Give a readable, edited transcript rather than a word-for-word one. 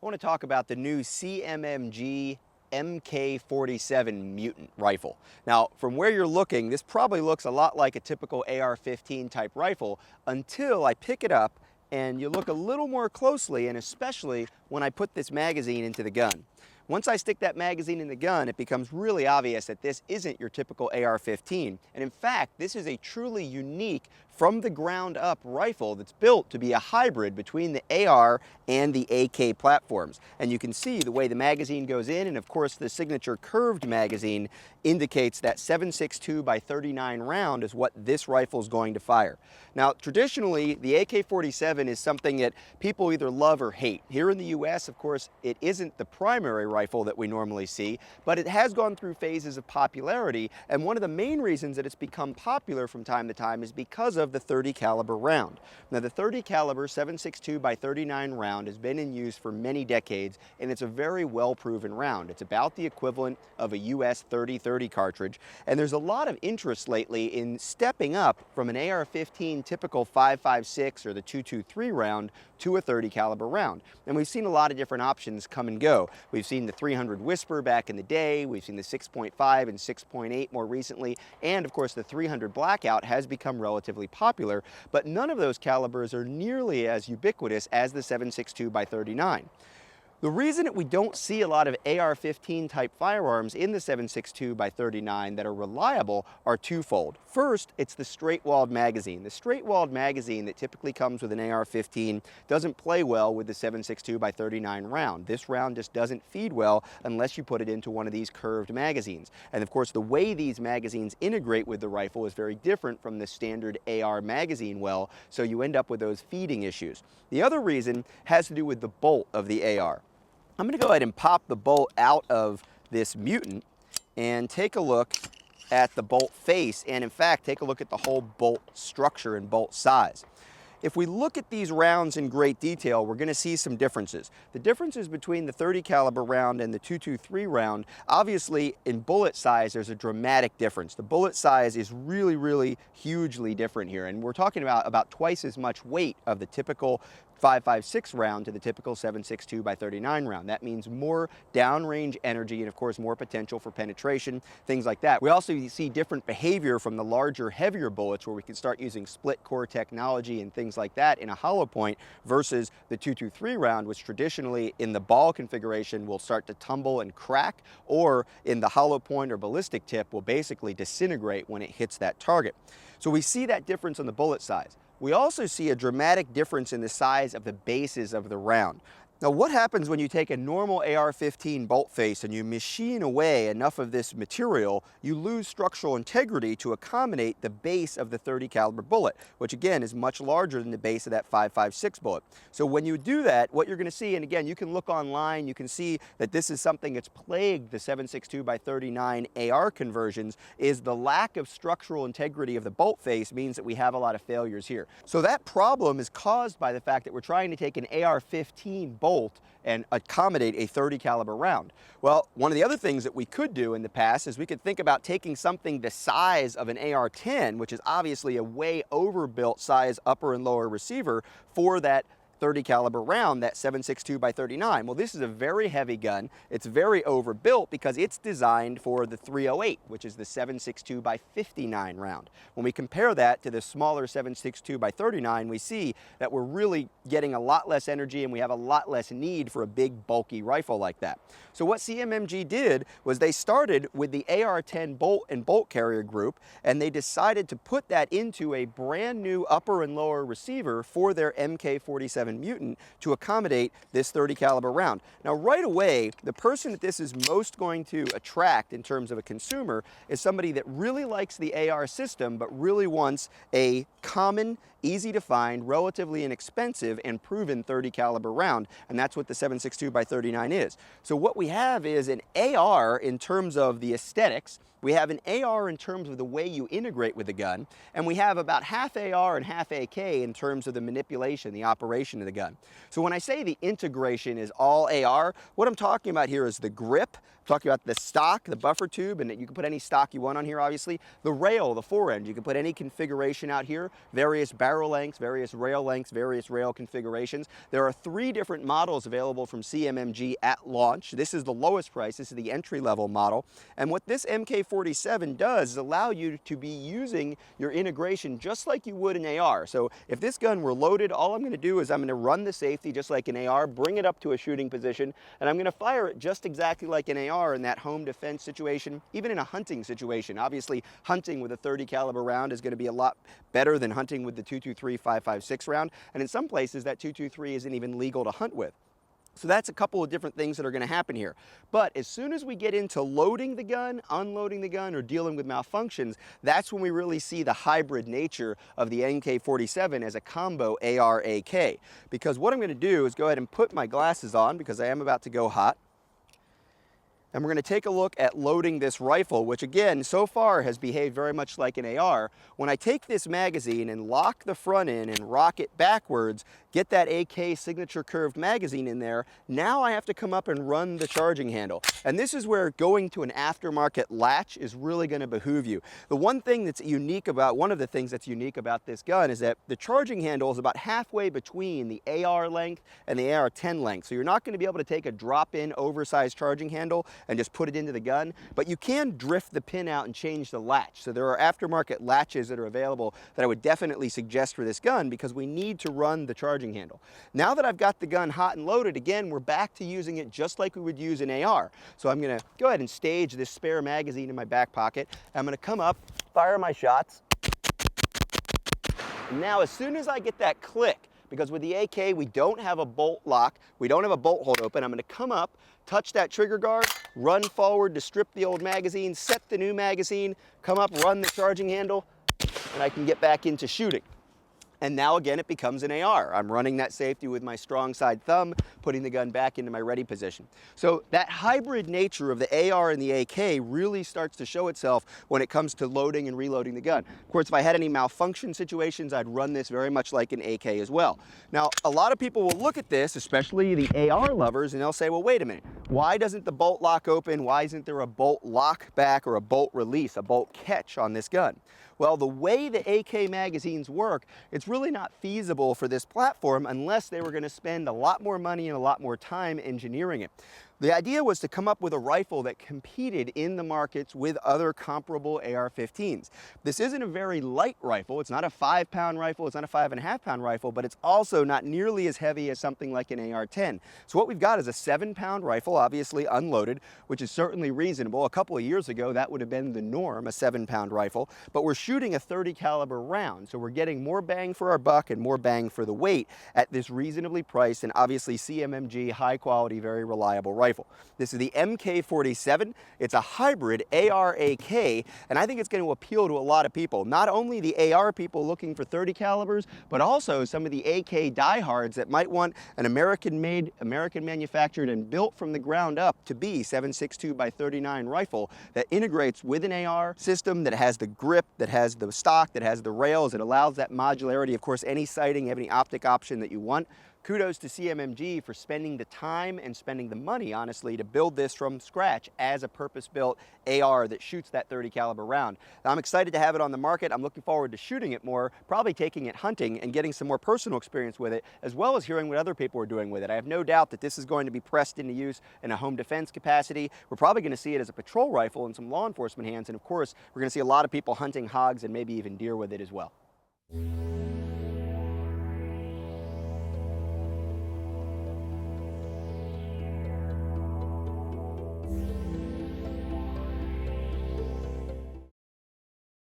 I want to talk about the new CMMG Mk47 Mutant rifle. Now, from where you're looking, this probably looks a lot like a typical AR-15 type rifle until I pick it up and you look a little more closely, and especially when I put this magazine into the gun. Once I stick that magazine in the gun, it becomes really obvious that this isn't your typical AR-15. And in fact, this is a truly unique, from the ground up rifle that's built to be a hybrid between the AR and the AK platforms. And you can see the way the magazine goes in, and of course the signature curved magazine indicates that 7.62 by 39 round is what this rifle is going to fire. Now, traditionally, the AK-47 is something that people either love or hate. Here in the US, of course, it isn't the primary rifle that we normally see, but it has gone through phases of popularity, and one of the main reasons that it's become popular from time to time is because of the 30 caliber round. Now, the 30 caliber 7.62 by 39 round has been in use for many decades, and it's a very well proven round. It's about the equivalent of a US 30-30 cartridge, and there's a lot of interest lately in stepping up from an AR-15 typical 5.56 or the 2.23 round to a 30 caliber round. And we've seen a lot of different options come and go. We've seen the 300 Whisper back in the day, we've seen the 6.5 and 6.8 more recently, and of course the 300 Blackout has become relatively popular, but none of those calibers are nearly as ubiquitous as the 7.62 by 39. The reason that we don't see a lot of AR-15 type firearms in the 7.62 by 39 that are reliable are twofold. First, it's the straight-walled magazine. The straight-walled magazine that typically comes with an AR-15 doesn't play well with the 7.62 by 39 round. This round just doesn't feed well unless you put it into one of these curved magazines. And of course, the way these magazines integrate with the rifle is very different from the standard AR magazine well, so you end up with those feeding issues. The other reason has to do with the bolt of the AR. I'm going to go ahead and pop the bolt out of this Mutant and take a look at the bolt face, and in fact take a look at the whole bolt structure and bolt size. If we look at these rounds in great detail, we're going to see some differences. The differences between the 30 caliber round and the 2.23 round, obviously in bullet size there's a dramatic difference. The bullet size is really hugely different here, and we're talking about twice as much weight of the typical 5.56 round to the typical 7.62 by 39 round. That means more downrange energy and of course more potential for penetration, things like that. We also see different behavior from the larger, heavier bullets where we can start using split core technology and things like that in a hollow point versus the 2.23 round, which traditionally in the ball configuration will start to tumble and crack, or in the hollow point or ballistic tip will basically disintegrate when it hits that target. So we see that difference on the bullet size. We also see a dramatic difference in the size of the bases of the round. Now, what happens when you take a normal AR-15 bolt face and you machine away enough of this material, you lose structural integrity to accommodate the base of the 30 caliber bullet, which again is much larger than the base of that 5.56 bullet. So when you do that, what you're going to see, and again, you can look online, you can see that this is something that's plagued the 7.62 by 39 AR conversions, is the lack of structural integrity of the bolt face means that we have a lot of failures here. So that problem is caused by the fact that we're trying to take an AR-15 bolt and accommodate a 30 caliber round. Well, one of the other things that we could do in the past is we could think about taking something the size of an AR-10, which is obviously a way overbuilt size upper and lower receiver for that 30 caliber round, that 7.62 by 39. Well, this is a very heavy gun. It's very overbuilt because it's designed for the 308, which is the 7.62 by 59 round. When we compare that to the smaller 7.62 by 39, we see that we're really getting a lot less energy and we have a lot less need for a big bulky rifle like that. So what CMMG did was they started with the AR-10 bolt and bolt carrier group, and they decided to put that into a brand new upper and lower receiver for their Mk47 Mutant to accommodate this 30 caliber round. Now, right away, the person that this is most going to attract in terms of a consumer is somebody that really likes the AR system but really wants a common, easy to find, relatively inexpensive and proven 30 caliber round, and that's what the 7.62 by 39 is. So what we have is an AR in terms of the aesthetics. We have an AR in terms of the way you integrate with the gun, and we have about half AR and half AK in terms of the manipulation, the operation of the gun. So when I say the integration is all AR, what I'm talking about here is the grip. I'm talking about the stock, the buffer tube, and you can put any stock you want on here, obviously. The rail, the fore end, you can put any configuration out here, various barrel lengths, various rail configurations. There are 3 different models available from CMMG at launch. This is the lowest price, this is the entry-level model. And what this Mk47 does is allow you to be using your integration just like you would an AR. So if this gun were loaded, all I'm gonna do is I'm gonna run the safety just like an AR, bring it up to a shooting position, and I'm gonna fire it just exactly like an AR in that home defense situation, even in a hunting situation. Obviously, hunting with a 30 caliber round is gonna be a lot better than hunting with the 223 5.56 round, and in some places that 223 isn't even legal to hunt with. So that's a couple of different things that are going to happen here. But as soon as we get into loading the gun, unloading the gun, or dealing with malfunctions, that's when we really see the hybrid nature of the Mk47 as a combo AR-AK. Because what I'm going to do is go ahead and put my glasses on because I am about to go hot. And we're going to take a look at loading this rifle, which again, so far has behaved very much like an AR. When I take this magazine and lock the front in and rock it backwards, get that AK signature curved magazine in there, now I have to come up and run the charging handle. And this is where going to an aftermarket latch is really going to behoove you. The one thing that's unique about, one of the things that's unique about this gun is that the charging handle is about halfway between the AR length and the AR-10 length. So you're not going to be able to take a drop-in oversized charging handle and just put it into the gun, but you can drift the pin out and change the latch. So there are aftermarket latches that are available that I would definitely suggest for this gun because we need to run the charging handle. Now that I've got the gun hot and loaded, again, we're back to using it just like we would use an AR. So I'm gonna go ahead and stage this spare magazine in my back pocket. I'm gonna come up, fire my shots. And now as soon as I get that click, because with the AK, we don't have a bolt lock, we don't have a bolt hold open, I'm gonna come up, touch that trigger guard, run forward to strip the old magazine, set the new magazine, come up, run the charging handle, and I can get back into shooting. And now again, it becomes an AR. I'm running that safety with my strong side thumb, putting the gun back into my ready position. So that hybrid nature of the AR and the AK really starts to show itself when it comes to loading and reloading the gun. Of course, if I had any malfunction situations, I'd run this very much like an AK as well. Now, a lot of people will look at this, especially the AR lovers, and they'll say, well, wait a minute, why doesn't the bolt lock open? Why isn't there a bolt lock back or a bolt release, a bolt catch on this gun? Well, the way the AK magazines work, it's really not feasible for this platform unless they were going to spend a lot more money and a lot more time engineering it. The idea was to come up with a rifle that competed in the markets with other comparable AR-15s. This isn't a very light rifle. It's not a 5-pound rifle. It's not a 5.5-pound rifle, but it's also not nearly as heavy as something like an AR-10. So what we've got is a 7-pound rifle, obviously unloaded, which is certainly reasonable. A couple of years ago, that would have been the norm, a 7-pound rifle, but we're shooting a 30 caliber round. So we're getting more bang for our buck and more bang for the weight at this reasonably priced and obviously CMMG, high quality, very reliable rifle. This is the Mk47. It's a hybrid AR-AK, and I think it's going to appeal to a lot of people. Not only the AR people looking for 30 calibers, but also some of the AK diehards that might want an American-made, American-manufactured, and built from the ground up to be 7.62 by 39 rifle that integrates with an AR system that has the grip, that has the stock, that has the rails. It allows that modularity. Of course, any sighting, any optic option that you want. Kudos to CMMG for spending the time and spending the money, honestly, to build this from scratch as a purpose-built AR that shoots that 30 caliber round. Now, I'm excited to have it on the market. I'm looking forward to shooting it more, probably taking it hunting and getting some more personal experience with it, as well as hearing what other people are doing with it. I have no doubt that this is going to be pressed into use in a home defense capacity. We're probably going to see it as a patrol rifle in some law enforcement hands, and of course, we're going to see a lot of people hunting hogs and maybe even deer with it as well.